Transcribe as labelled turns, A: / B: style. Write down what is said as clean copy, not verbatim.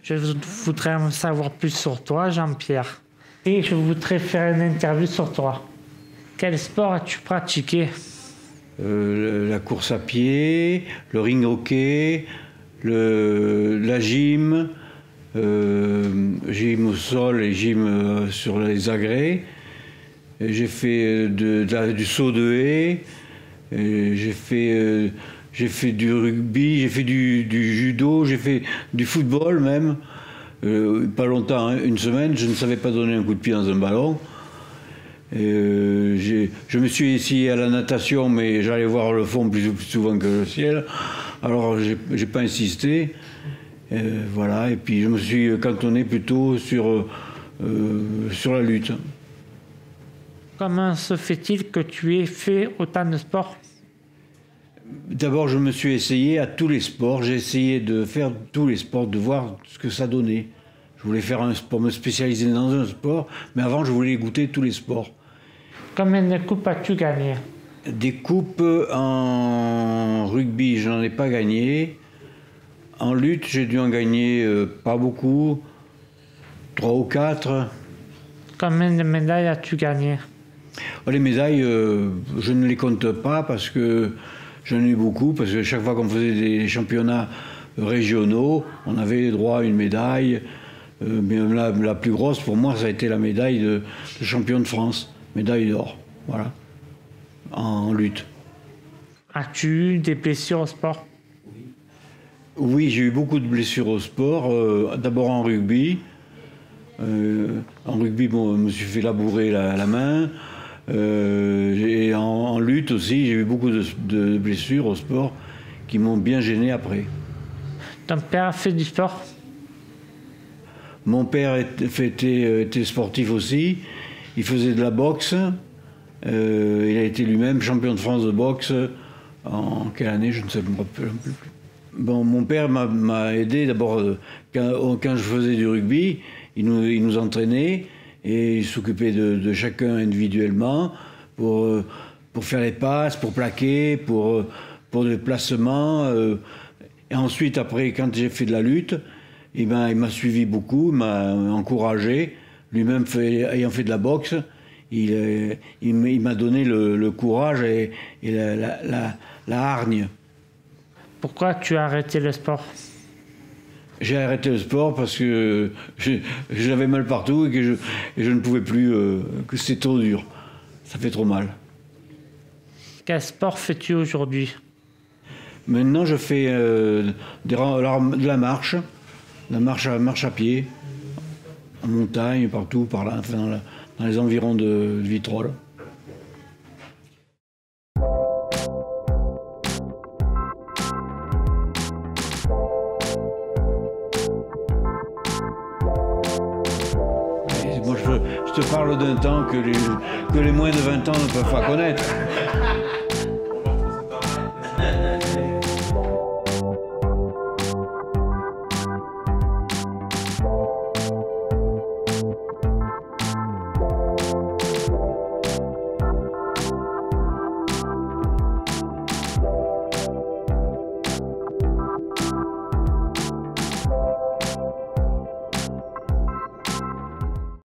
A: Je voudrais en savoir plus sur toi, Jean-Pierre. Et je voudrais faire une interview sur toi. Quel sport as-tu pratiqué?
B: La course à pied, le ring hockey, la gym, gym au sol et gym sur les agrès. J'ai fait du saut de haie, j'ai fait du rugby, j'ai fait du judo, j'ai fait du football même. Pas longtemps, hein, une semaine, je ne savais pas donner un coup de pied dans un ballon. Je me suis essayé à la natation, mais j'allais voir le fond plus souvent que le ciel. Alors j'ai pas insisté. Voilà, et puis je me suis cantonné plutôt sur la lutte.
A: Comment se fait-il que tu aies fait autant de sports?
B: D'abord, je me suis essayé à tous les sports. J'ai essayé de faire tous les sports, de voir ce que ça donnait. Je voulais faire un sport, me spécialiser dans un sport, mais avant, je voulais goûter tous les sports.
A: Combien de coupes as-tu gagné?
B: Des coupes en rugby, je n'en ai pas gagné. En lutte, j'ai dû en gagner pas beaucoup, 3 ou 4.
A: Combien de médailles as-tu gagné?
B: Les médailles, je ne les compte pas parce que j'en ai eu beaucoup, parce que chaque fois qu'on faisait des championnats régionaux, on avait droit à une médaille. Mais la plus grosse pour moi, ça a été la médaille de champion de France, médaille d'or, voilà, en lutte.
A: As-tu eu des blessures au sport?
B: Oui, j'ai eu beaucoup de blessures au sport, d'abord en rugby. En rugby, bon, je me suis fait labourer la main. Et en lutte aussi, j'ai eu beaucoup de blessures au sport qui m'ont bien gêné après.
A: Ton père a fait du sport?
B: Mon père était sportif aussi. Il faisait de la boxe. Il a été lui-même champion de France de boxe. En quelle année, je ne sais plus. Bon, mon père m'a aidé d'abord quand je faisais du rugby. Il nous entraînait et il s'occupait de chacun individuellement pour faire les passes, pour plaquer, pour le placement. Et ensuite, après, quand j'ai fait de la lutte, il m'a suivi beaucoup, il m'a encouragé. Lui-même ayant fait de la boxe, il m'a donné le courage et la hargne.
A: Pourquoi tu as arrêté le sport?
B: J'ai arrêté le sport parce que j'avais mal partout et que je ne pouvais plus, que c'était trop dur. Ça fait trop mal.
A: Quel sport fais-tu aujourd'hui?
B: Maintenant, je fais de la marche à pied, en montagne, partout, par là, enfin, dans les environs de Vitrolles. Moi, je te parle d'un temps que les moins de 20 ans ne peuvent pas connaître.